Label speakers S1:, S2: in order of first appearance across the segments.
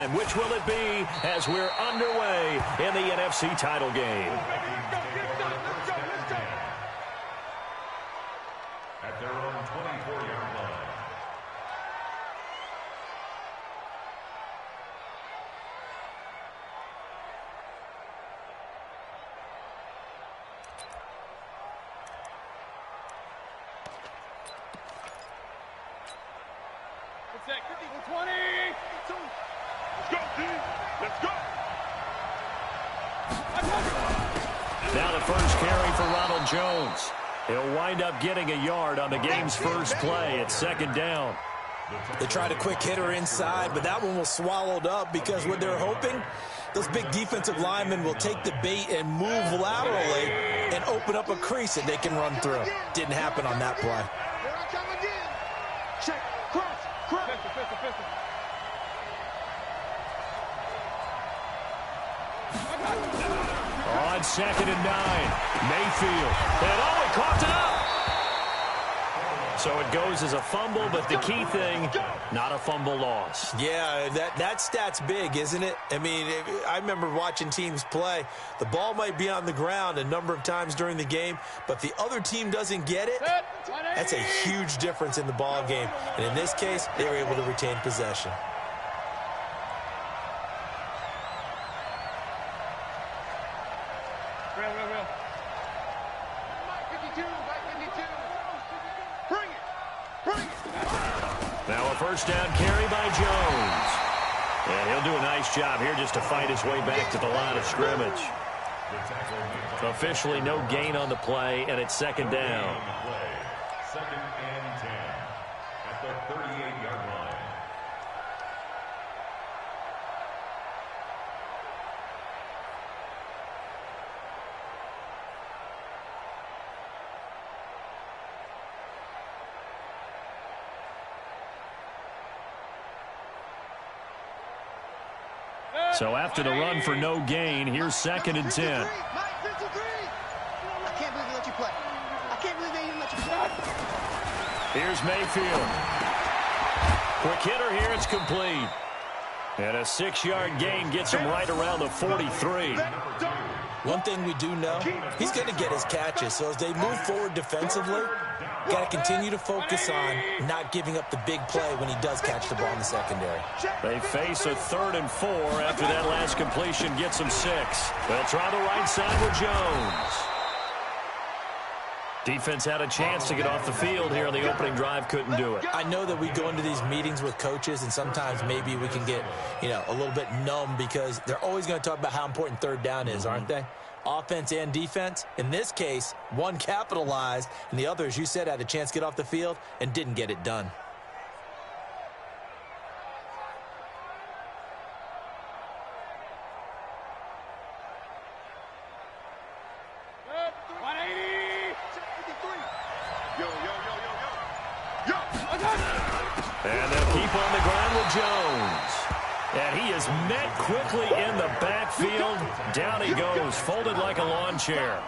S1: And which will it be as we're underway in the NFC title game?
S2: At their own 24-yard line.
S3: What's that? 20. Let's go, team. Let's go.
S1: Now the first carry for Ronald Jones. He'll wind up getting a yard on the game's first play. It's second down.
S4: They tried a quick hitter inside, but that one was swallowed up because what they're hoping, those big defensive linemen will take the bait and move laterally and open up a crease that they can run through. Didn't happen on that play.
S3: Here I come again. Check. Cross. Pistol.
S1: On 2nd and 9, Mayfield. And he coughed it up. So it goes as a fumble, but the key thing, not a fumble loss.
S4: Yeah, that stat's big, isn't it? I mean, I remember watching teams play. The ball might be on the ground a number of times during the game, but the other team doesn't get it. That's a huge difference in the ball game. And in this case, they were able to retain possession.
S3: Real. Mike 52. Bring it.
S1: Now a first down carry by Jones. And he'll do a nice job here just to fight his way back to the line of scrimmage. Officially no gain on the play, and it's second down.
S2: Second and 10 at the 38-yard line.
S1: So after the run for no gain, here's 2nd and 10.
S5: I can't believe they let you play. I can't believe they even let you play.
S1: Here's Mayfield. Quick hitter here, it's complete. And a 6-yard gain gets him right around the 43.
S4: One thing we do know, he's going to get his catches. So as they move forward defensively, got to continue to focus on not giving up the big play when he does catch the ball in the secondary.
S1: They face a 3rd and 4 after that last completion gets them 6. They'll try the right side with Jones. Defense had a chance to get off the field here in the opening drive, couldn't do it.
S4: I know that we go into these meetings with coaches, and sometimes maybe we can get, a little bit numb because they're always going to talk about how important third down is, aren't they? Offense and defense. In this case, one capitalized, and the other, as you said, had a chance to get off the field and didn't get it done.
S1: And they'll keep on the ground with Jones. And he is met quickly in the backfield. Down he goes, folded like a lawn chair.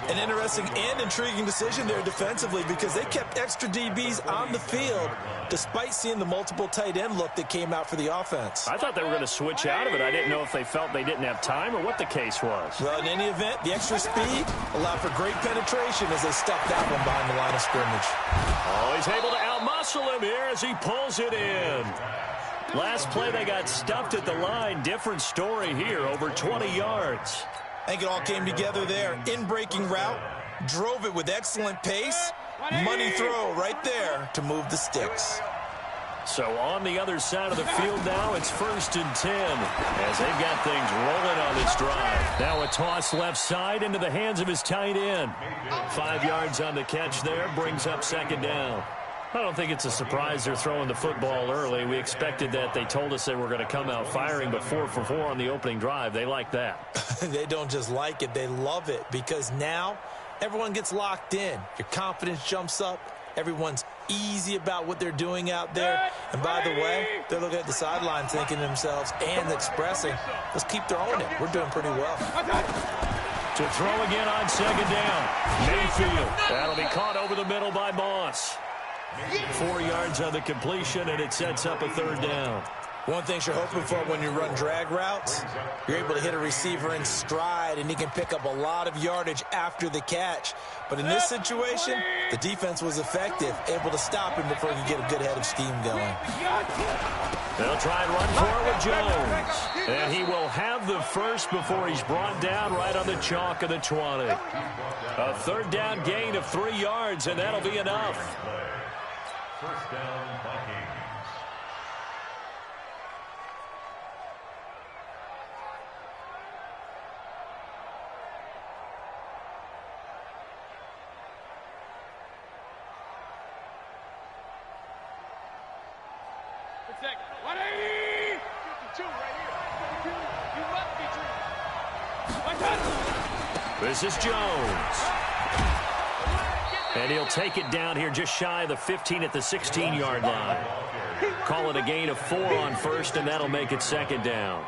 S4: An interesting and intriguing decision there defensively because they kept extra DBs on the field despite seeing the multiple tight end look that came out for the offense.
S1: I thought they were going to switch out of it. I didn't know if they felt they didn't have time or what the case was.
S4: Well, in any event, the extra speed allowed for great penetration as they stuffed that one behind the line of scrimmage.
S1: Oh, he's able to outmuscle him here as he pulls it in. Last play, they got stuffed at the line. Different story here, over 20 yards.
S4: I think it all came together there. In-breaking route, drove it with excellent pace. Money throw right there to move the sticks.
S1: So on the other side of the field now, it's 1st and 10 as they've got things rolling on this drive. Now a toss left side into the hands of his tight end. 5 yards on the catch there, brings up 2nd down. I don't think it's a surprise they're throwing the football early. We expected that. They told us they were going to come out firing, but 4 for 4 on the opening drive. They like that.
S4: They don't just like it, they love it because now everyone gets locked in. Your confidence jumps up. Everyone's easy about what they're doing out there. And by the way, they're looking at the sideline thinking to themselves and expressing, let's keep throwing it. We're doing pretty well.
S1: To throw again on 2nd down. Mayfield. That'll be caught over the middle by Moss. 4 yards on the completion, and it sets up a 3rd down.
S4: One thing you're hoping for when you run drag routes, you're able to hit a receiver in stride, and he can pick up a lot of yardage after the catch. But in this situation, the defense was effective, able to stop him before he could get a good head of steam going.
S1: They'll try and run for it with Jones. And he will have the first before he's brought down right on the chalk of the 20. A third down gain of 3 yards, and that'll be enough.
S2: First down, Vikings.
S3: Second. 180! 52 right here. 52. You must be true.
S1: This is Jones. And he'll take it down here just shy of the 15 at the 16-yard line. Call it a gain of 4 on first, and that'll make it second down.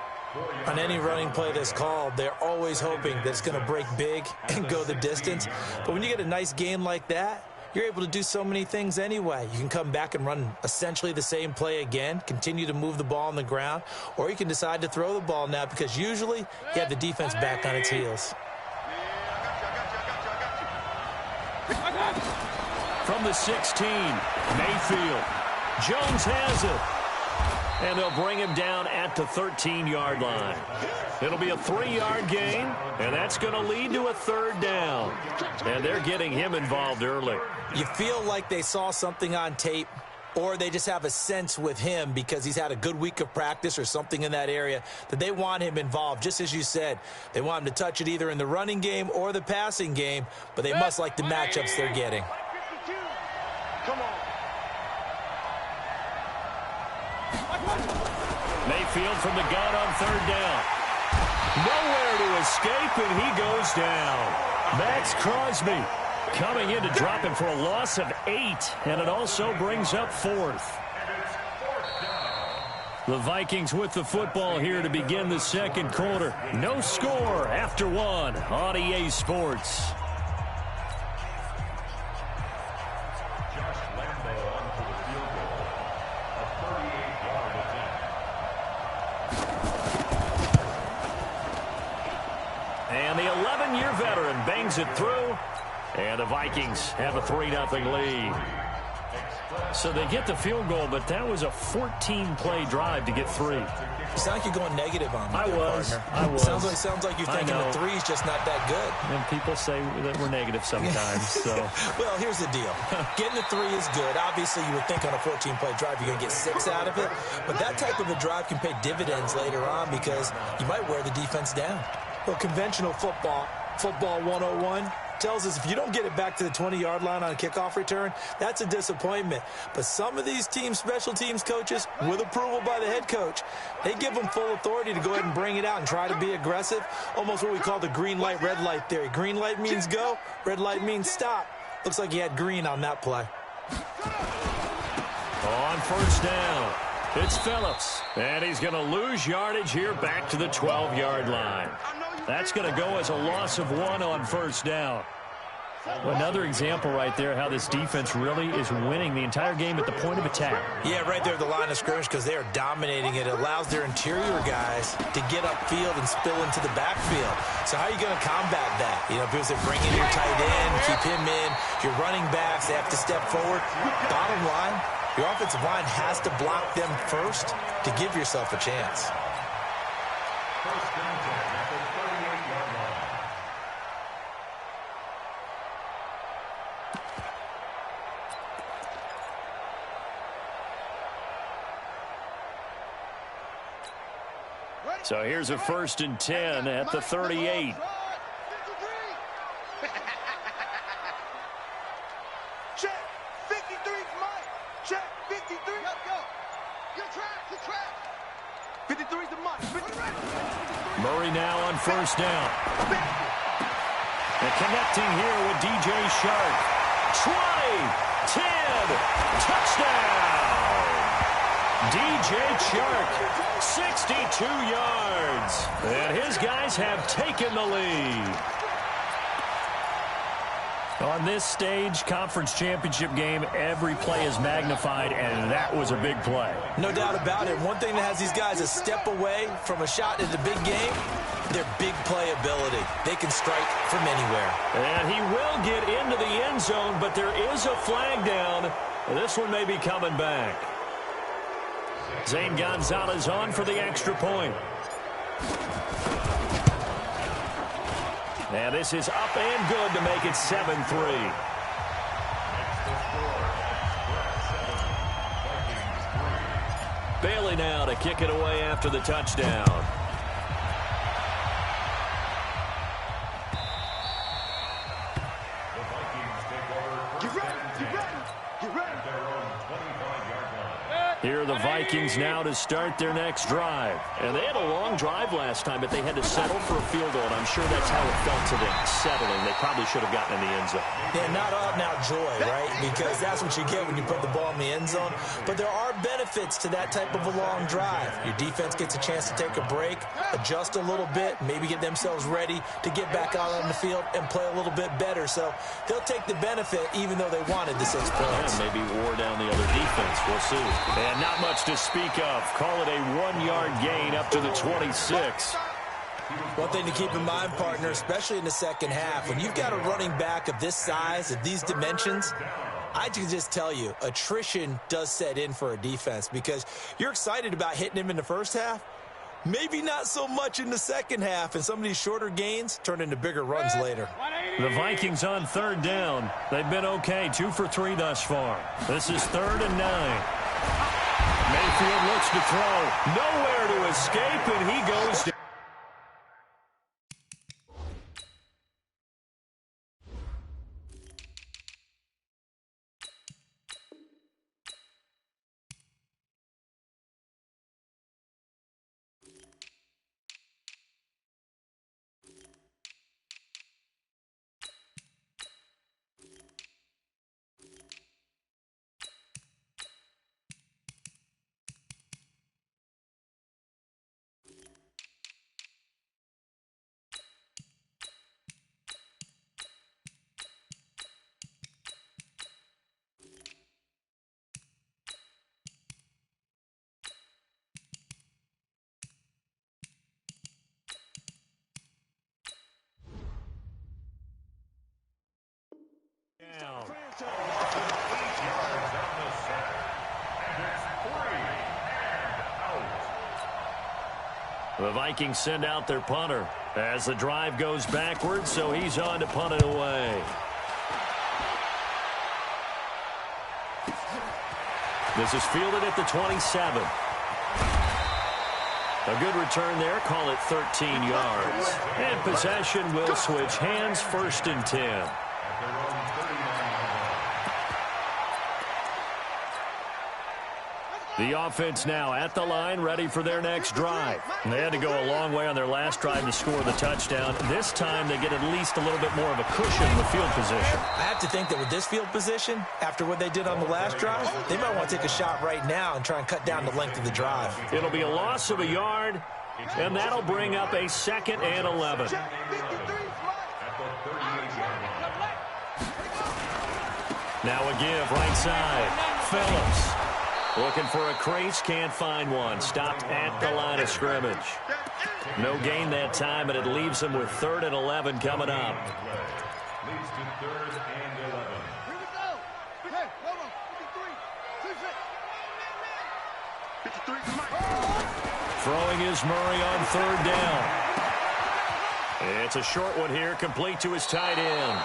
S4: On any running play that's called, they're always hoping that it's going to break big and go the distance. But when you get a nice gain like that, you're able to do so many things anyway. You can come back and run essentially the same play again, continue to move the ball on the ground, or you can decide to throw the ball now because usually you have the defense back on its heels.
S1: From the 16, Mayfield. Jones has it. And they'll bring him down at the 13-yard line. It'll be a 3-yard gain, and that's going to lead to a third down. And they're getting him involved early.
S4: You feel like they saw something on tape, or they just have a sense with him because he's had a good week of practice or something in that area that they want him involved. Just as you said, they want him to touch it either in the running game or the passing game, but they must like the matchups they're getting.
S3: Come on.
S1: Mayfield from the gun on third down. Nowhere to escape, and he goes down. Max Crosby coming in to drop him for a loss of 8, and it also brings up 4th. The Vikings with the football here to begin the second quarter. No score after 1 on EA Sports. And the 11-year veteran bangs it through. And the Vikings have a 3-0 lead. So they get the field goal, but that was a 14-play drive to get 3.
S4: You sound like you're going negative on me.
S1: I was.
S4: Sounds like you're thinking the 3's just not that good.
S1: And people say that we're negative sometimes. So.
S4: Well, here's the deal. Getting the 3 is good. Obviously, you would think on a 14-play drive you're going to get 6 out of it. But that type of a drive can pay dividends later on because you might wear the defense down. Well, conventional football 101, tells us if you don't get it back to the 20-yard line on a kickoff return, that's a disappointment. But some of these special teams coaches, with approval by the head coach, they give them full authority to go ahead and bring it out and try to be aggressive. Almost what we call the green light, red light theory. Green light means go, red light means stop. Looks like he had green on that play.
S1: On first down, it's Phillips. And he's going to lose yardage here back to the 12-yard line. That's going to go as a loss of 1 on first down. Well, another example right there how this defense really is winning the entire game at the point of attack.
S4: Yeah, right there at the line of scrimmage because they are dominating it. It allows their interior guys to get upfield and spill into the backfield. So how are you going to combat that? You know, because they bring in your tight end, keep him in. Your running backs, they have to step forward. Bottom line, your offensive line has to block them first to give yourself a chance.
S2: First down at the 38-yard line.
S1: So here's a 1st and 10 at the 38.
S3: Check. 53's Mike. Check. 53. Go, go. You're trapped. You're trapped. 53's the Mike.
S1: Murray now on first down. And connecting here with DJ Shark. 20, 10, touchdown. DJ Shark, 62 yards. And his guys have taken the lead. On this stage, conference championship game, every play is magnified, and that was a big play.
S4: No doubt about it. One thing that has these guys a step away from a shot in the big game, their big play ability. They can strike from anywhere.
S1: And he will get into the end zone, but there is a flag down. This one may be coming back. Zane Gonzalez on for the extra point. And this is up and good to make it 7-3. Bailey now to kick it away after the touchdown. Here are the Vikings now to start their next drive. And they had a long drive last time, but they had to settle for a field goal, and I'm sure that's how it felt to them, settling. They probably should have gotten in the end zone.
S4: Yeah, not out and out joy, right? Because that's what you get when you put the ball in the end zone. But there are benefits to that type of a long drive. Your defense gets a chance to take a break, adjust a little bit, maybe get themselves ready to get back out on the field and play a little bit better. So they'll take the benefit even though they wanted the 6 points.
S1: And maybe wore down the other defense. We'll see. And not much to speak of. Call it a 1-yard gain up to the 26.
S4: One thing to keep in mind, partner, especially in the second half, when you've got a running back of this size, of these dimensions, I can just tell you, attrition does set in for a defense because you're excited about hitting him in the first half. Maybe not so much in the second half, and some of these shorter gains turn into bigger runs later.
S1: The Vikings on third down. They've been okay, 2 for 3 thus far. This is 3rd and 9. Mayfield looks to throw. Nowhere to escape, and he goes down. The Vikings send out their punter as the drive goes backwards, so he's on to punt it away. This is fielded at the 27. A good return there, call it 13 yards. And possession will switch hands, 1st and 10. The offense now at the line, ready for their next drive. They had to go a long way on their last drive to score the touchdown. This time they get at least a little bit more of a cushion with field position.
S4: I have to think that with this field position, after what they did on the last drive, they might want to take a shot right now and try and cut down the length of the drive.
S1: It'll be a loss of a yard, and that'll bring up a 2nd and 11. Now a give right side. Phillips. Looking for a crease, can't find one. Stopped at the line of scrimmage. No gain that time, and it leaves him with 3rd and 11 coming up.
S2: Leads to 3rd and 11.
S3: Here we go. Hey, hold on. 53. 53 Mike.
S1: Throwing is Murray on 3rd down. It's a short one here, complete to his tight end.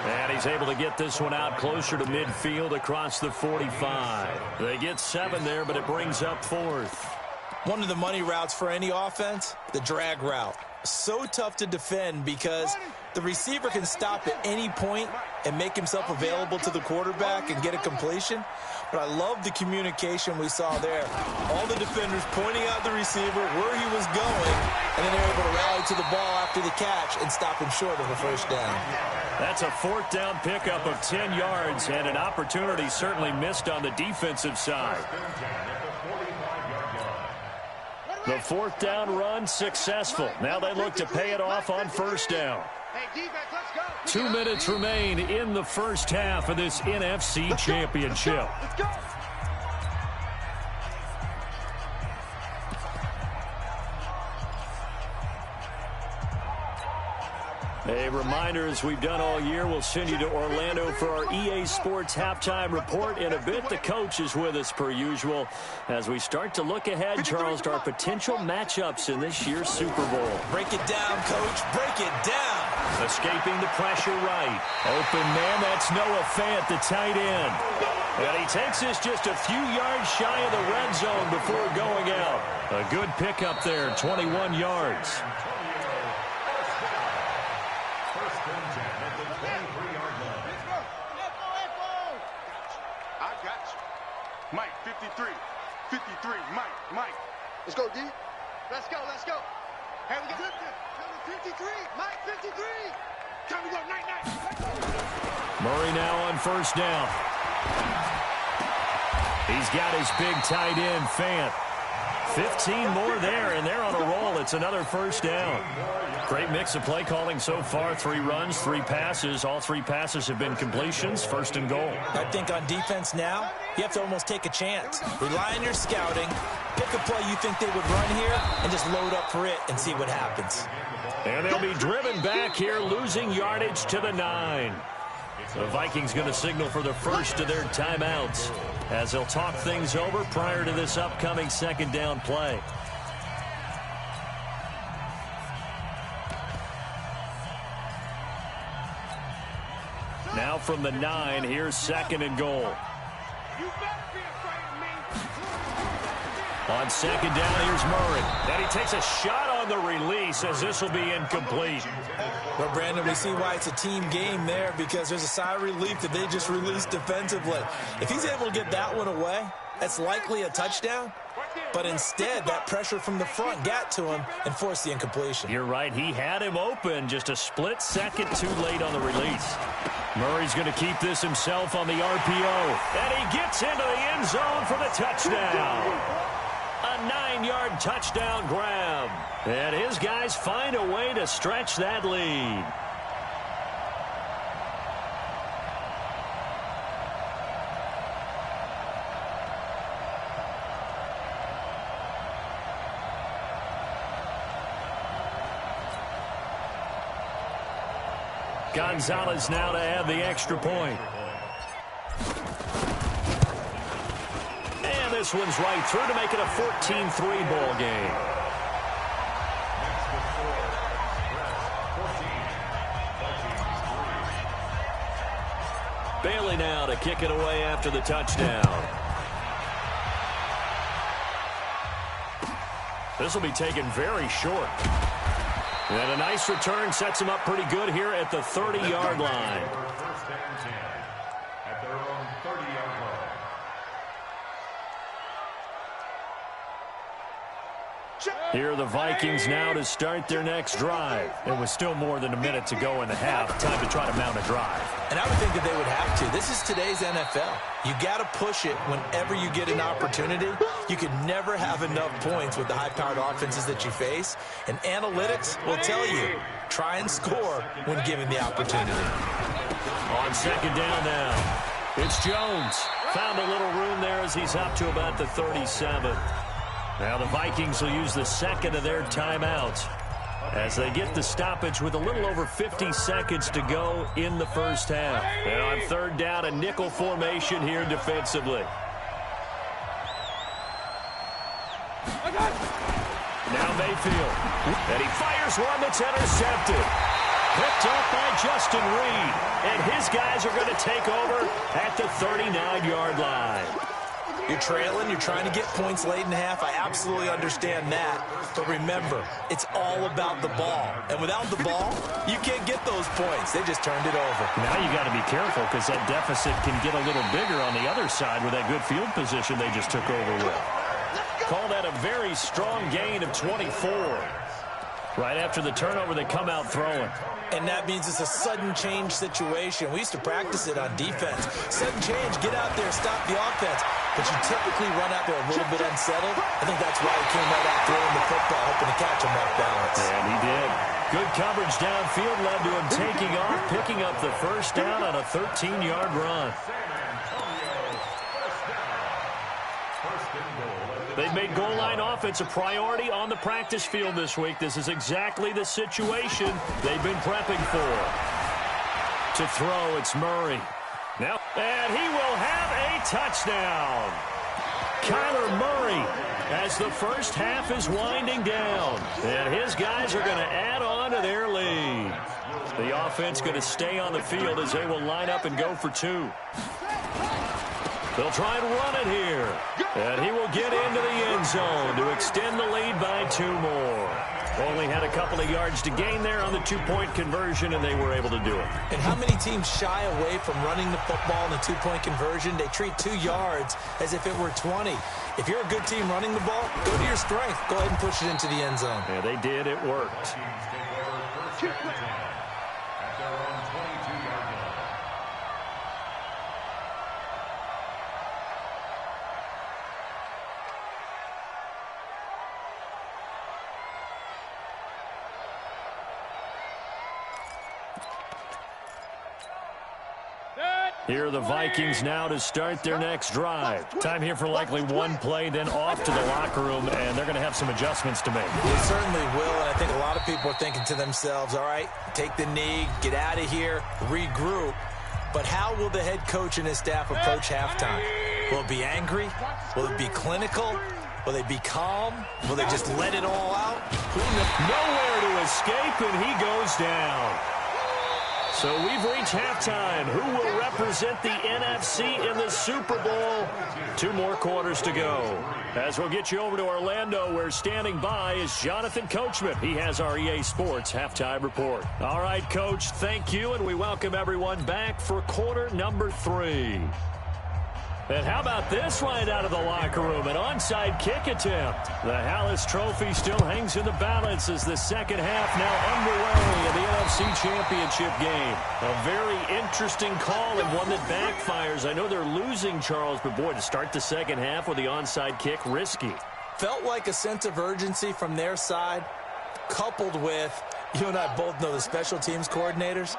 S1: And he's able to get this one out closer to midfield across the 45. They get 7 there, but it brings up 4th.
S4: One of the money routes for any offense, the drag route. So tough to defend because the receiver can stop at any point and make himself available to the quarterback and get a completion. But I love the communication we saw there. All the defenders pointing out the receiver, where he was going, and then they're able to rally to the ball after the catch and stop him short of a 1st down.
S1: That's a 4th down pickup of 10 yards, and an opportunity certainly missed on the defensive side. The 4th down run successful. Now they look to pay it off on 1st down.
S3: Hey, defense, let's go.
S1: 2 minutes remain in the first half of this NFC Championship.
S3: Let's go.
S1: A reminder, as we've done all year, we'll send you to Orlando for our EA Sports halftime report in a bit. The coach is with us per usual as we start to look ahead, Charles, to our potential matchups in this year's Super Bowl.
S4: Break it down, Coach. Break it down.
S1: Escaping the pressure right. Open man, that's Noah Fant, the tight end. And he takes this just a few yards shy of the red zone before going out. A good pickup there, 21 yards.
S3: Mike, 53. 53. Mike. Let's go, D. Let's go. Hey, we got 53. Mike, 53. Time to go, night.
S1: Murray now on first down. He's got his big tight end, Fant. 15 more there, and they're on a roll. It's another first down. Great mix of play calling so far. 3 runs, 3 passes. All 3 passes have been completions. First and goal.
S4: I think on defense now, you have to almost take a chance. Rely on your scouting. Pick a play you think they would run here and just load up for it and see what happens.
S1: And they'll be driven back here, losing yardage to the 9. The Vikings going to signal for the first of their timeouts as they'll talk things over prior to this upcoming second down play. Now from the 9, here's second and goal.
S3: You better be afraid of me.
S1: On second down, here's Murray. And he takes a shot on the release as this will be incomplete.
S4: Well, Brandon, we see why it's a team game there, because there's a sigh of relief that they just released defensively. If he's able to get that one away, that's likely a touchdown. But instead, that pressure from the front got to him and forced the incompletion.
S1: You're right. He had him open, just a split second too late on the release. Murray's going to keep this himself on the RPO. And he gets into the end zone for the touchdown. A 9-yard touchdown grab. And his guys find a way to stretch that lead. Gonzalez now to add the extra point. And this one's right through to make it a 14-3 ball game. Bailey now to kick it away after the touchdown. This will be taken very short. And a nice return sets him up pretty good here at the 30-yard line.
S2: First and 10 at their own 30-yard line.
S1: Here are the Vikings now to start their next drive. And with still more than a minute to go in the half, time to try to mount a drive.
S4: And I would think that they would have to. This is today's NFL. You got to push it whenever you get an opportunity. You can never have enough points with the high-powered offenses that you face. And analytics will tell you, try and score when given the opportunity.
S1: On second down now, it's Jones. Found a little room there as he's up to about the 37. Now the Vikings will use the second of their timeouts as they get the stoppage with a little over 50 seconds to go in the first half. And on third down, a nickel formation here defensively. Now Mayfield. And he fires one that's intercepted. Picked up by Justin Reed. And his guys are going to take over at the 39-yard line.
S4: You're trailing, you're trying to get points late in the half. I absolutely understand that. But remember, it's all about the ball. And without the ball, you can't get those points. They just turned it over.
S1: Now you got to be careful because that deficit can get a little bigger on the other side with that good field position they just took over with. Call that a very strong gain of 24. Right after the turnover, they come out throwing.
S4: And that means it's a sudden change situation. We used to practice it on defense. Sudden change, get out there, stop the offense. But you typically run out there a little bit unsettled. I think that's why he came right out throwing the football, hoping to catch him off balance.
S1: And he did. Good coverage downfield led to him taking off, picking up the first down on a 13-yard run. They've made goal line offense a priority on the practice field this week. This is exactly the situation they've been prepping for. To throw, it's Murray. Now, and he will have a touchdown. Kyler Murray, as the first half is winding down. And his guys are going to add on to their lead. The offense going to stay on the field as they will line up and go for two. They'll try and run it here. And he will get into the end zone to extend the lead by 2 more. Only had a couple of yards to gain there on the 2-point conversion, and they were able to do it.
S4: And how many teams shy away from running the football in the 2-point conversion? They treat 2 yards as if it were 20. If you're a good team running the ball, go to your strength. Go ahead and push it into the end zone.
S1: Yeah, they did. It worked. Here are the Vikings now to start their next drive. Time here for likely one play, then off to the locker room, and they're going to have some adjustments to make.
S4: They certainly will, and I think a lot of people are thinking to themselves, all right, take the knee, get out of here, regroup. But how will the head coach and his staff approach halftime? Will it be angry? Will it be clinical? Will they be calm? Will they just let it all out?
S1: Nowhere to escape, and he goes down. So we've reached halftime. Who will represent the NFC in the Super Bowl? 2 more quarters to go. As we'll get you over to Orlando, where standing by is Jonathan Coachman. He has our EA Sports halftime report. All right, Coach, thank you, and we welcome everyone back for quarter number 3. And how about this right out of the locker room? An onside kick attempt. The Hallis Trophy still hangs in the balance as the second half now underway in the NFC Championship game. A very interesting call and one that backfires. I know they're losing, Charles, but boy, to start the second half with the onside kick, risky.
S4: Felt like a sense of urgency from their side, coupled with, you and I both know the special teams coordinators.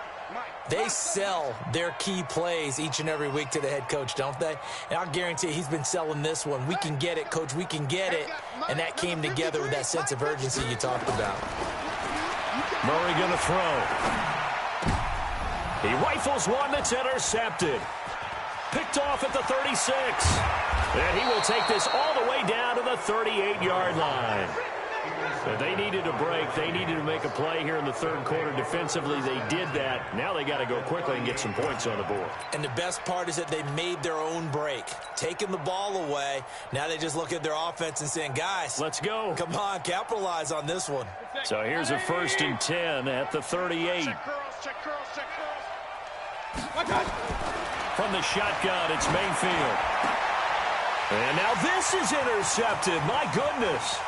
S4: They sell their key plays each and every week to the head coach, don't they? And I'll guarantee you he's been selling this one. We can get it, Coach. We can get it. And that came together with that sense of urgency you talked about.
S1: Murray going to throw. He rifles one that's intercepted. Picked off at the 36. And he will take this all the way down to the 38-yard line. So they needed a break. They needed to make a play here in the third quarter. Defensively, they did that. Now they got to go quickly and get some points on the board.
S4: And the best part is that they made their own break. Taking the ball away. Now they just look at their offense and saying, guys,
S1: let's go.
S4: Come on, capitalize on this one.
S1: So here's a 1st and 10 at the 38. From the shotgun, it's Mayfield. And now this is intercepted. My goodness.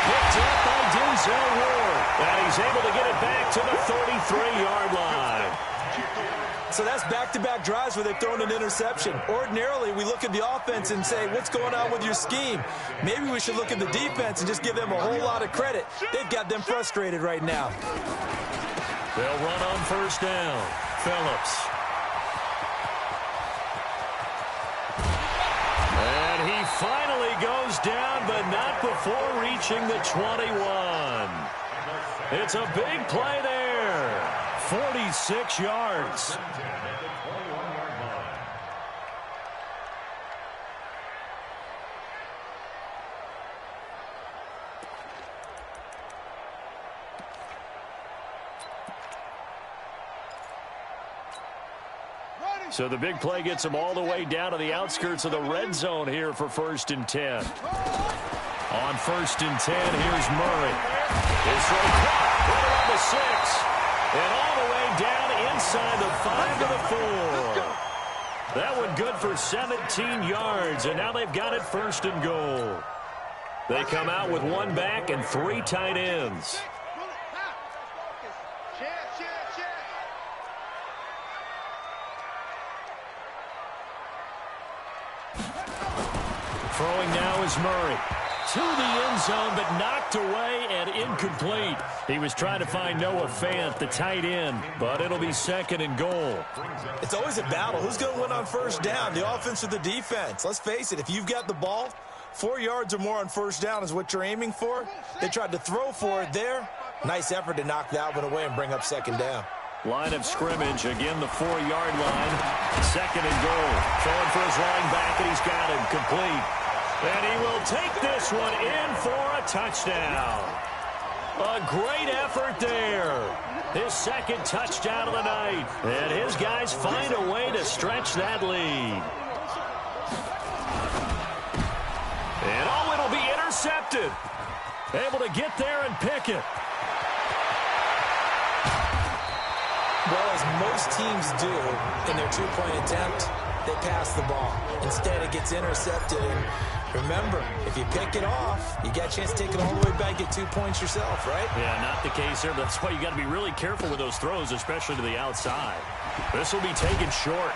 S1: Picked up by Denzel Ward. And he's able to get it back to the 33-yard line.
S4: So that's back-to-back drives where they've thrown an interception. Ordinarily, we look at the offense and say, what's going on with your scheme? Maybe we should look at the defense and just give them a whole lot of credit. They've got them frustrated right now.
S1: They'll run on 1st down. Phillips. And he finally goes down, but not before reaching the 21. It's a big play there. 46 yards. So the big play gets him all the way down to the outskirts of the red zone here for 1st and 10. On 1st and 10, here's Murray. His throw caught right around the 6. And all the way down inside the 5 to the 4. That one good for 17 yards, and now they've got it 1st and goal. They come out with 1 back and 3 tight ends. Throwing now is Murray. to the end zone, but knocked away and incomplete. He was trying to find Noah Fant, the tight end, but it'll be 2nd and goal.
S4: It's always a battle. Who's going to win on first down, the offense or the defense? Let's face it, if you've got the ball, 4 yards or more on first down is what you're aiming for. They tried to throw for it there. Nice effort to knock that one away and bring up 2nd down.
S1: Line of scrimmage, again the 4-yard line. 2nd and goal. Throwing for his line back, and he's got him complete. And he will take this one in for a touchdown. A great effort there. His 2nd touchdown of the night. And his guys find a way to stretch that lead. And oh, it'll be intercepted. Able to get there and pick it.
S4: Well, as most teams do in their two-point attempt, they pass the ball. Instead, it gets intercepted. And remember, if you pick it off, you got a chance to take it all the way back, get 2 points yourself, right?
S1: Yeah, not the case there. But that's why you got to be really careful with those throws, especially to the outside. This will be taken short.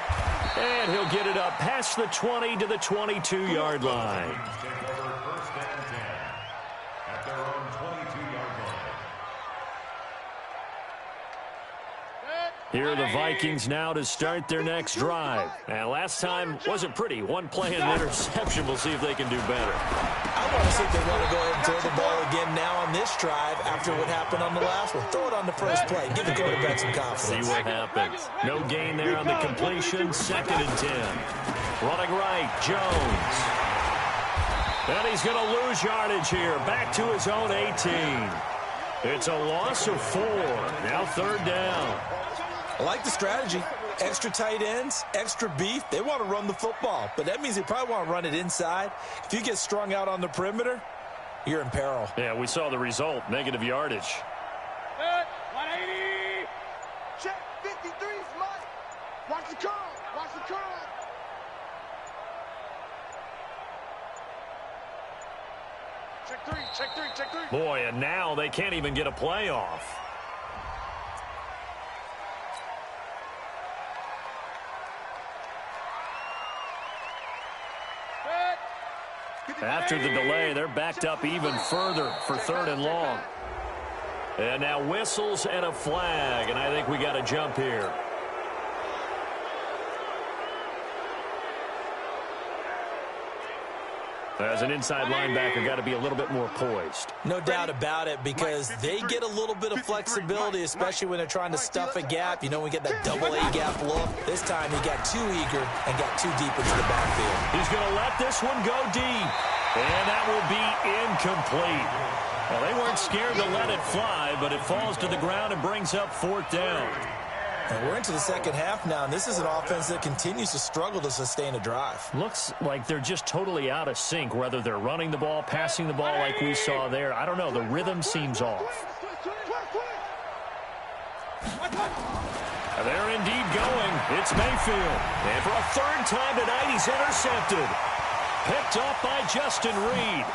S1: And he'll get it up past the 20 to the 22-yard line.
S2: First and 10 at their own 22-yard line.
S1: Here are the Vikings now to start their next drive. And last time wasn't pretty. One play and an interception. We'll see if they can do better.
S4: I want to see if they want to go ahead and throw the ball again now on this drive after what happened on the last one. Throw it on the first play. Give the quarterback some confidence.
S1: See what happens. No gain there on the completion. 2nd and 10. Running right, Jones. And he's going to lose yardage here. Back to his own 18. It's a loss of 4. Now 3rd down.
S4: I like the strategy. Extra tight ends, extra beef. They want to run the football, but that means they probably want to run it inside. If you get strung out on the perimeter, you're in peril.
S1: Yeah, we saw the result. Negative yardage.
S3: 180. Check 53, Mike. Watch the curl. Watch the curl. Check 3. Check 3. Check 3.
S1: Boy, and now they can't even get a play off. After the delay, they're backed up even further for 3rd and long. And now whistles and a flag, and I think we got a jump here. As an inside linebacker, got to be a little bit more poised.
S4: No doubt about it, because they get a little bit of flexibility, especially when they're trying to stuff a gap. You know, we get that double A gap look. This time he got too eager and got too deep into the backfield.
S1: He's going to let this one go deep. And that will be incomplete. Well, they weren't scared to let it fly, but it falls to the ground and brings up 4th down.
S4: And we're into the second half now, and this is an offense that continues to struggle to sustain a drive.
S1: Looks like they're just totally out of sync, whether they're running the ball, passing the ball like we saw there. I don't know. The rhythm seems off. They're indeed going. It's Mayfield. And for a 3rd time tonight, he's intercepted. Picked off by Justin Reed.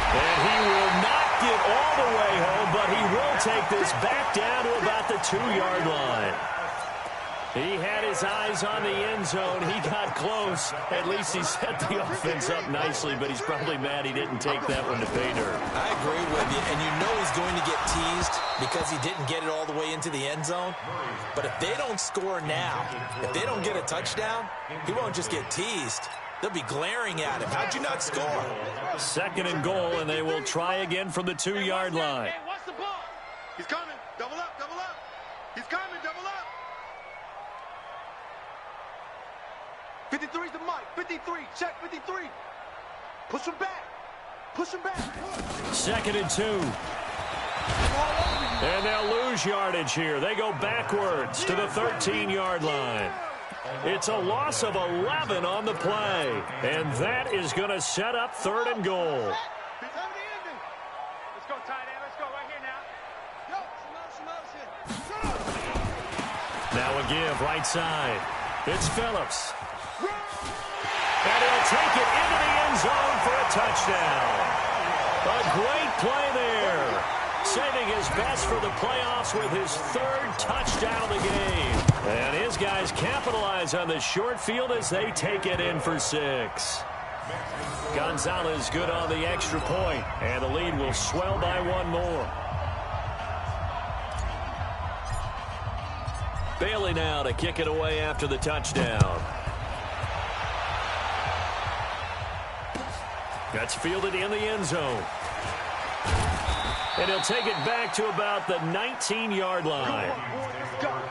S1: And he will not get all the way home, but he will take this back down to about the 2-yard line. He had his eyes on the end zone. He got close. At least he set the offense up nicely, but he's probably mad he didn't take that one to pay dirt.
S4: I agree with you, and you know he's going to get teased because he didn't get it all the way into the end zone. But if they don't score now, if they don't get a touchdown, he won't just get teased. They'll be glaring at him. How'd you not score?
S1: 2nd and goal, and they will try again from the 2-yard line.
S3: Hey, watch the ball. He's coming. Double up, double up. He's coming, double up. 53's the Mike. 53. Check 53. Push him back. Push him back.
S1: 2nd and 2. And they'll lose yardage here. They go backwards to the 13-yard line. It's a loss of 11 on the play. And that is going to set up 3rd and goal.
S3: Let's go, tight end. Let's go right here now.
S1: Now a give right side. It's Phillips. And he'll take it into the end zone for a touchdown. A great play there. Saving his best for the playoffs with his 3rd touchdown of the game. And his guys capitalize on the short field as they take it in for 6. Gonzalez good on the extra point, and the lead will swell by one more. Bailey now to kick it away after the touchdown. That's fielded in the end zone. And he'll take it back to about the 19-yard line.
S3: Let's go.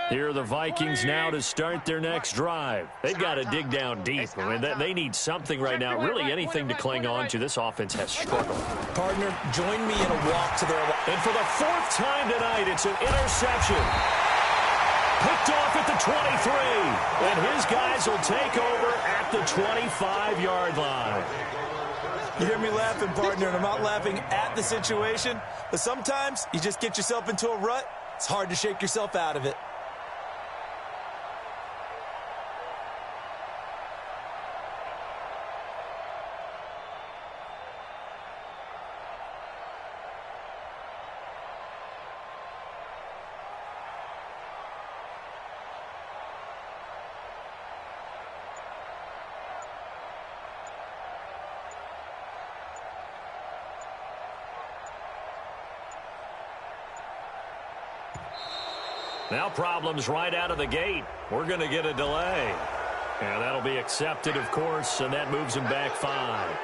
S1: Here are the Vikings now to start their next drive. They've got to dig down deep. I mean, they need something right now, really anything to cling on to. This offense has struggled.
S4: Partner, join me in a walk to their line.
S1: And for the fourth time tonight, it's an interception. Picked off at the 23. And his guys will take over at the 25-yard line.
S4: You hear me laughing, partner, and I'm not laughing at the situation, but sometimes you just get yourself into a rut. It's hard to shake yourself out of it.
S1: Now problems right out of the gate. We're going to get a delay. And that'll be accepted, of course, and that moves him back 5.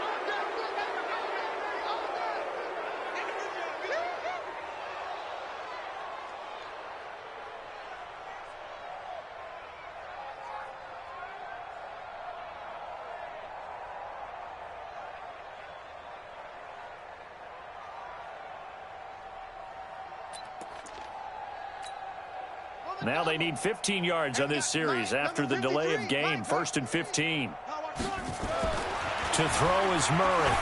S1: Now they need 15 yards on this series after the delay of game. 1st and 15. To throw is Murray.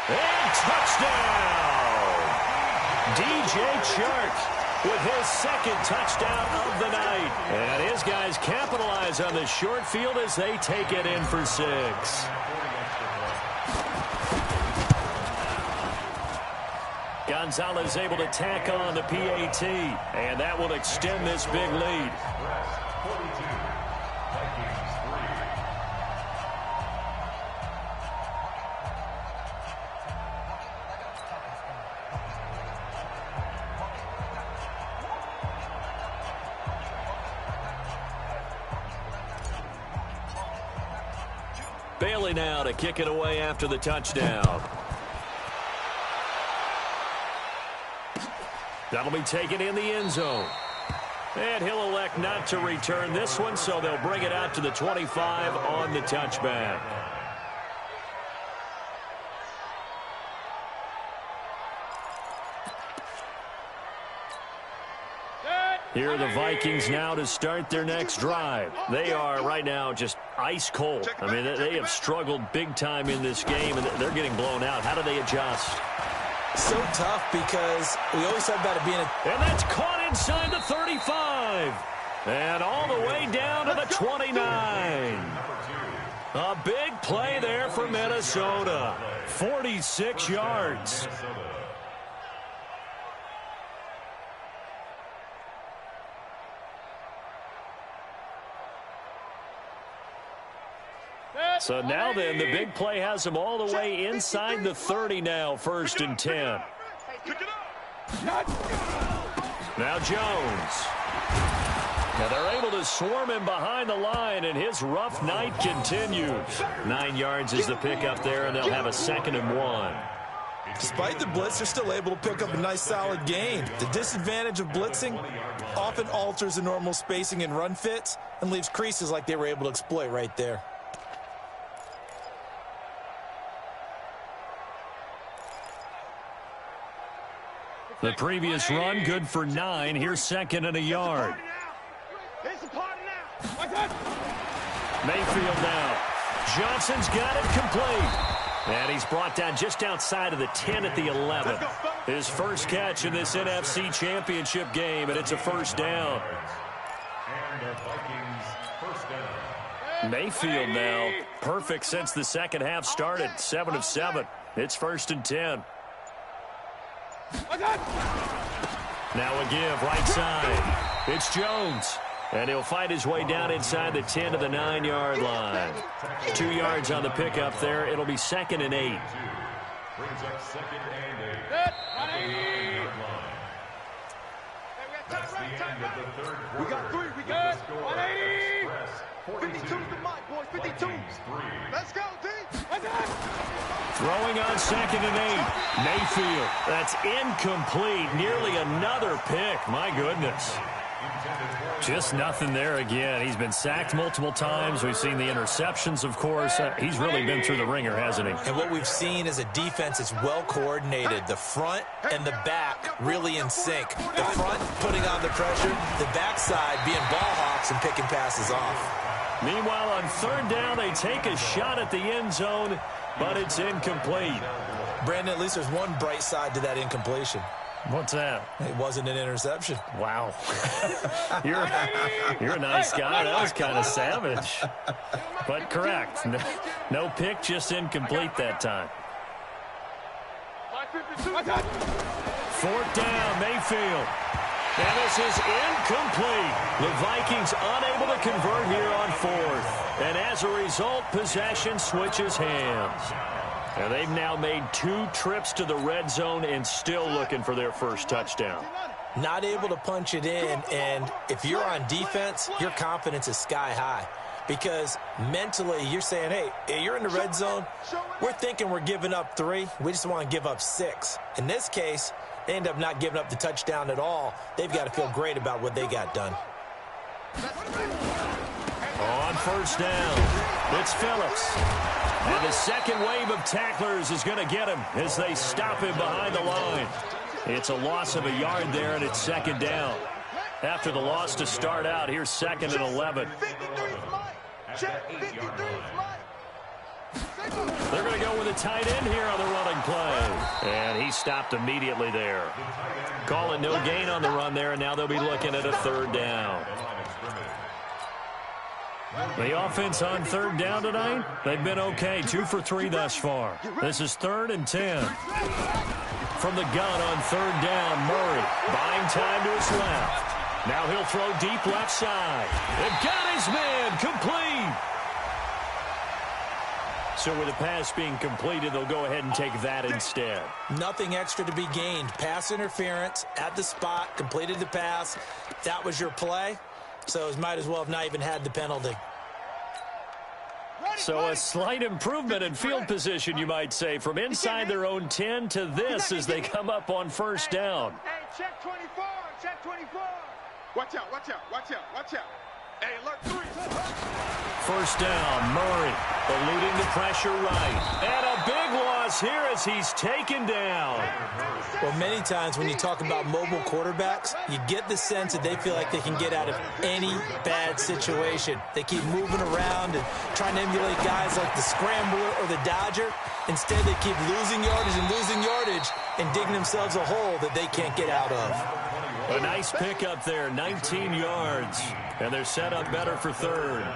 S1: And touchdown! DJ Chark with his second touchdown of the night. And his guys capitalize on the short field as they take it in for 6. Gonzalez able to tack on the PAT, and that will extend this big lead. Bailey now to kick it away after the touchdown. That'll be taken in the end zone. And he'll elect not to return this one, so they'll bring it out to the 25 on the touchback. Here are the Vikings now to start their next drive. They are right now just ice cold. I mean, they have struggled big time in this game, and they're getting blown out. How do they adjust?
S4: So tough because we always talk about it being a...
S1: And that's caught inside the 35. And all the way down to the 29. A big play there for Minnesota. 46 yards. So now then, the big play has them all the way inside the 30 now, 1st and 10. Now Jones. Now they're able to swarm him behind the line, and his rough night continues. 9 yards is the pickup there, and they'll have a 2nd and 1.
S4: Despite the blitz, they're still able to pick up a nice, solid gain. The disadvantage of blitzing often alters the normal spacing and run fits and leaves creases like they were able to exploit right there.
S1: The previous run, good for 9. Here's 2nd and a yard. Mayfield now. Johnson's got it complete. And he's brought down just outside of the 10 at the 11. His first catch in this NFC Championship game, and it's a first down.
S2: And the Vikings first down.
S1: Mayfield now perfect since the second half started. 7 of 7. It's 1st and 10. Now a give right side. It's Jones. And he'll fight his way down inside the 10 to the 9-yard line. 2 yards on the pickup there. It'll be 2nd and 8.
S2: Brings up 2nd and 8. At the 9-yard line. That's the end of the third quarter.
S3: We got 3. We got 52 to Mike, boys. 52. Let's go, D.
S1: Throwing on 2nd and 8. Mayfield. That's incomplete. Nearly another pick. My goodness. Just nothing there again. He's been sacked multiple times. We've seen the interceptions, of course. He's really been through the ringer, hasn't he?
S4: And what we've seen is a defense that's well coordinated. The front and the back really in sync. The front putting on the pressure, the backside being ball hawks and picking passes off.
S1: Meanwhile, on 3rd down, they take a shot at the end zone, but it's incomplete.
S4: Brandon, at least there's one bright side to that incompletion.
S1: What's that?
S4: It wasn't an interception.
S1: Wow. You're a nice guy. That was kind of savage. But correct. No pick, just incomplete that time. 4th down, Mayfield. And this is incomplete. The Vikings unable to convert here on 4th. And as a result, possession switches hands. And they've now made 2 trips to the red zone and still looking for their first touchdown.
S4: Not able to punch it in, and if you're on defense, your confidence is sky high. Because mentally, you're saying, hey, you're in the red zone. We're thinking we're giving up 3. We just want to give up 6. In this case, they end up not giving up the touchdown at all. They've got to feel great about what they got done.
S1: On 1st down, it's Phillips. And the second wave of tacklers is going to get him as they stop him behind the line. It's a loss of a yard there, and it's 2nd down. After the loss to start out, here's 2nd and 11. They're going to go with a tight end here on the running play. And he stopped immediately there. Calling no gain on the run there, and now they'll be looking at a 3rd down. The offense on 3rd down tonight, they've been okay. 2 for 3 thus far. This is 3rd and 10. From the gun on 3rd down, Murray buying time to his left. Now he'll throw deep left side. They've got his man complete. So with the pass being completed, they'll go ahead and take that instead.
S4: Nothing extra to be gained. Pass interference at the spot, completed the pass. That was your play. So it might as well have not even had the penalty.
S1: So a slight improvement in field position, you might say, from inside their own 10 to this as they come up on 1st down.
S3: Hey, check 24, check 24. Watch out, watch out, watch out, watch out. Hey, alert 3.
S1: 1st down, Murray eluding the pressure right. And a big loss here as he's taken down.
S4: Well, many times when you talk about mobile quarterbacks, you get the sense that they feel like they can get out of any bad situation. They keep moving around and trying to emulate guys like the Scrambler or the Dodger. Instead, they keep losing yardage and digging themselves a hole that they can't get out of.
S1: A nice pickup there, 19 yards. And they're set up better for 3rd.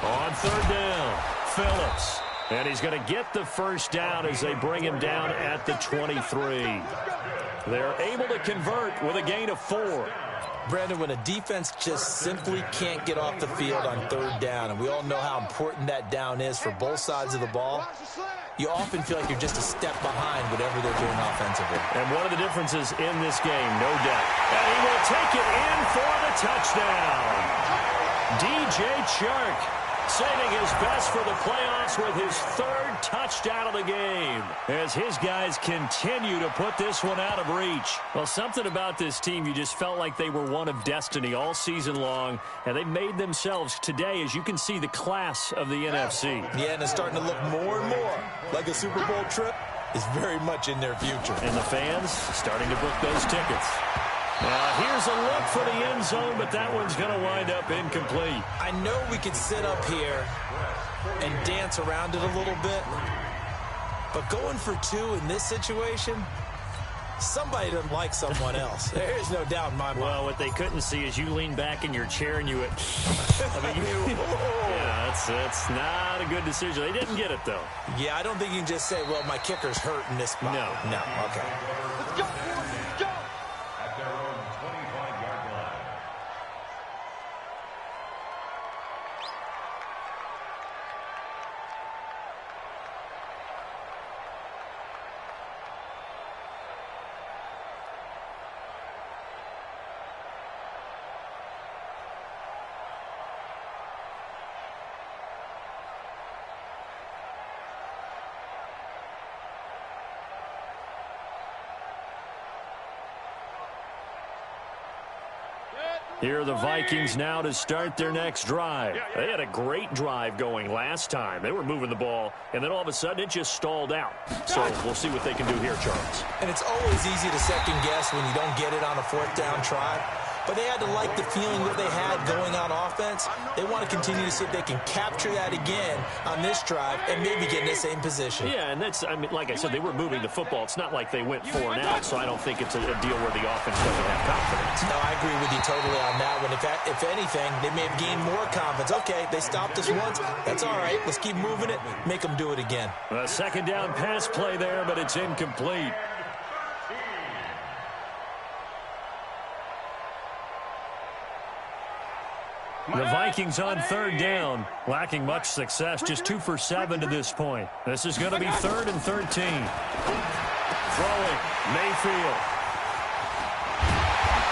S1: On 3rd down, Phillips. And he's going to get the first down as they bring him down at the 23. They're able to convert with a gain of 4.
S4: Brandon, when a defense just simply can't get off the field on 3rd down, and we all know how important that down is for both sides of the ball, you often feel like you're just a step behind whatever they're doing offensively.
S1: And one of the differences in this game, no doubt. And he will take it in for the touchdown. DJ Chark saving his best for the playoffs with his 3rd touchdown of the game as his guys continue to put this one out of reach. Well, something about this team, you just felt like they were one of destiny all season long, and they made themselves today, as you can see, the class of the NFC.
S4: Yeah, and it's starting to look more and more like a Super Bowl trip is very much in their future.
S1: And the fans starting to book those tickets. Now here's a look for the end zone, but that one's going to wind up incomplete.
S4: I know we could sit up here and dance around it a little bit, but going for 2 in this situation, somebody doesn't like someone else. There's no doubt in my mind.
S1: Well, what they couldn't see is you lean back in your chair and you went, yeah, that's not a good decision. They didn't get it, though.
S4: Yeah, I don't think you can just say, well, my kicker's hurt in this spot. No, okay.
S3: Let's go, boys. Let's go.
S2: At their own 25-yard line.
S1: Here are the Vikings now to start their next drive. They had a great drive going last time. They were moving the ball, and then all of a sudden it just stalled out. So we'll see what they can do here, Charles.
S4: And it's always easy to second guess when you don't get it on a 4th down try. But they had to like the feeling that they had going on offense. They want to continue to see if they can capture that again on this drive and maybe get in the same position.
S1: Yeah, and that's, I mean, like I said, they were moving the football. It's not like they went 4 and out, so I don't think it's a deal where the offense doesn't have confidence.
S4: No, I agree with you totally on that one. If anything, they may have gained more confidence. Okay, they stopped us once. That's all right. Let's keep moving it. Make them do it again.
S1: A 2nd down pass play there, but it's incomplete. The Vikings on 3rd down, lacking much success, just 2 for 7 to this point. This is going to be 3rd and 13. Throwing, Mayfield.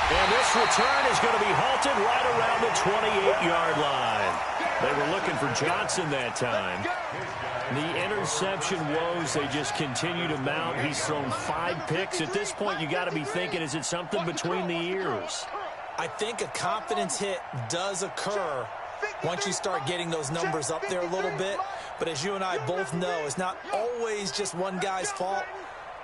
S1: And this return is going to be halted right around the 28-yard line. They were looking for Johnson that time. The interception woes, they just continue to mount. He's thrown 5 picks. At this point, you got to be thinking, is it something between the ears?
S4: I think a confidence hit does occur once you start getting those numbers up there a little bit. But as you and I both know, it's not always just one guy's fault.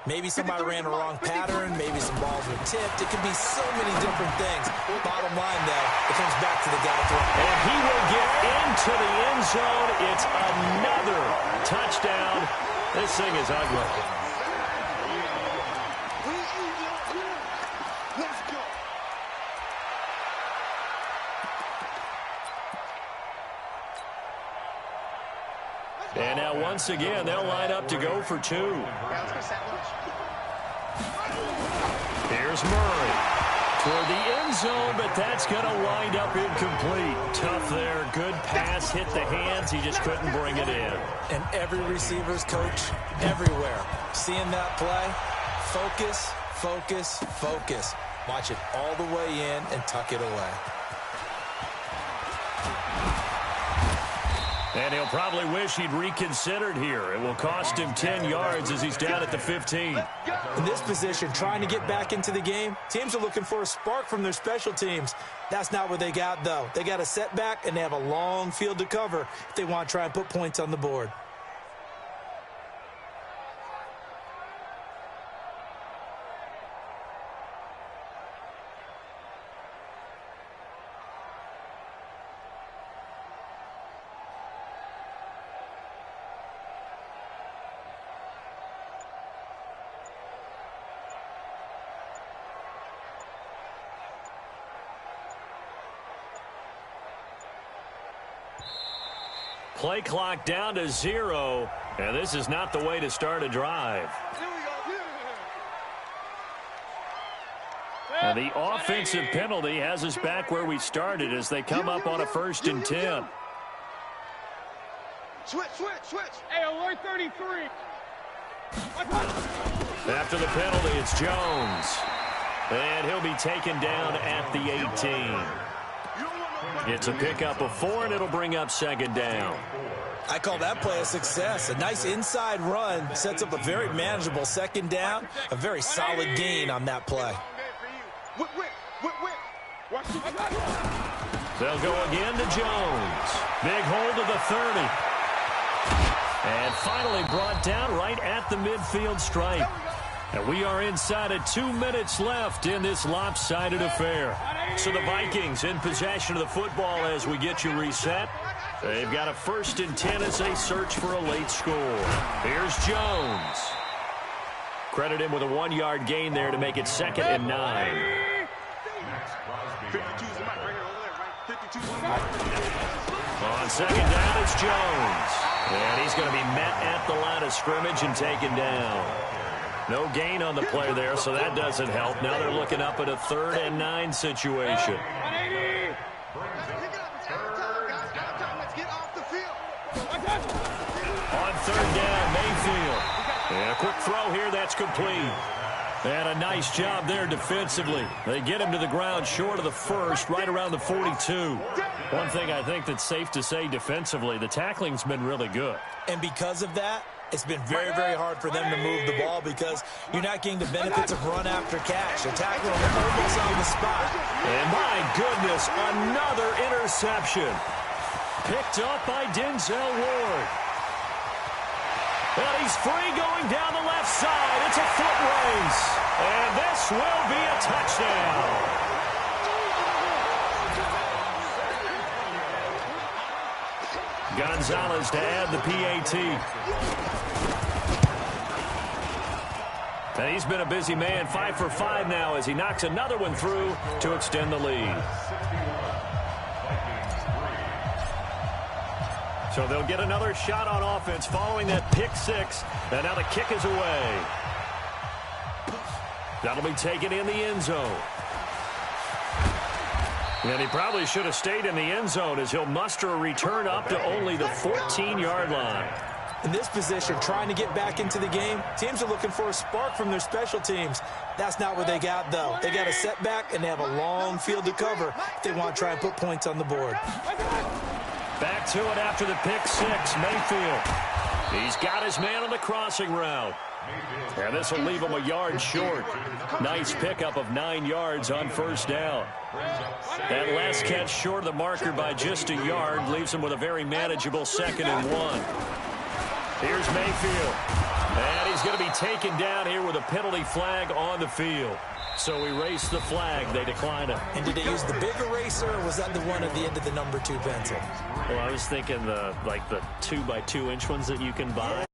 S4: Maybe somebody ran a wrong pattern. Maybe some balls were tipped. It could be so many different things. Bottom line, though, it comes back to the guy throwing.
S1: And he will get into the end zone. It's another touchdown. This thing is ugly.
S3: Let's go.
S1: And now once again, they'll line up to go for 2. Here's Murray toward the end zone, but that's going to wind up incomplete. Tough there. Good pass, hit the hands. He just couldn't bring it in.
S4: And every receiver's coach everywhere. Seeing that play, focus, focus, focus. Watch it all the way in and tuck it away.
S1: And he'll probably wish he'd reconsidered here. It will cost him 10 yards as he's down at the 15.
S4: In this position, trying to get back into the game, teams are looking for a spark from their special teams. That's not what they got, though. They got a setback, and they have a long field to cover if they want to try and put points on the board.
S1: Play clock down to 0, and this is not the way to start a drive. And the offensive penalty has us back where we started as they come up on a 1st and 10.
S3: Switch.
S6: Hey, alert 33.
S1: After the penalty, it's Jones. And he'll be taken down at the 18. It's a pickup of 4, and it'll bring up 2nd down.
S4: I call that play a success. A nice inside run sets up a very manageable 2nd down. A very solid gain on that play.
S1: They'll go again to Jones. Big hold of the 30. And finally brought down right at the midfield stripe. And we are inside of 2 minutes left in this lopsided affair. So the Vikings in possession of the football as we get you reset. They've got a 1st and 10 as they search for a late score. Here's Jones. Credit him with a 1-yard gain there to make it 2nd and 9.
S3: 52's the mic right here, over there, right? 52's the mic.
S1: On 2nd down, it's Jones. And he's going to be met at the line of scrimmage and taken down. No gain on the play there, so that doesn't help. Now they're looking up at a 3rd and 9 situation. On 3rd down, Mayfield. And a quick throw here, that's complete. And a nice job there defensively. They get him to the ground short of the 1st, right around the 42. One thing I think that's safe to say defensively, the tackling's been really good.
S4: And because of that, it's been very, very hard for them to move the ball because you're not getting the benefits of run after catch. They're tackling almost on the spot.
S1: And my goodness, another interception. Picked up by Denzel Ward. And he's free going down the left side. It's a foot race. And this will be a touchdown. Gonzalez to add the PAT. And he's been a busy man, 5 for 5 now as he knocks another one through to extend the lead. So they'll get another shot on offense following that pick 6. And now the kick is away. That'll be taken in the end zone. And he probably should have stayed in the end zone as he'll muster a return up to only the 14-yard line.
S4: In this position, trying to get back into the game, teams are looking for a spark from their special teams. That's not what they got, though. They got a setback, and they have a long field to cover if they want to try and put points on the board.
S1: Back to it after the pick 6, Mayfield. He's got his man on the crossing route. And this will leave him a yard short. Nice pickup of 9 yards on 1st down. That last catch short of the marker by just a yard leaves him with a very manageable 2nd and 1. Here's Mayfield. And he's going to be taken down here with a penalty flag on the field. So erase the flag. They decline it.
S4: And did they use the big eraser, or was that the one at the end of the number 2 pencil?
S1: Well, I was thinking the 2 by 2 inch ones that you can buy.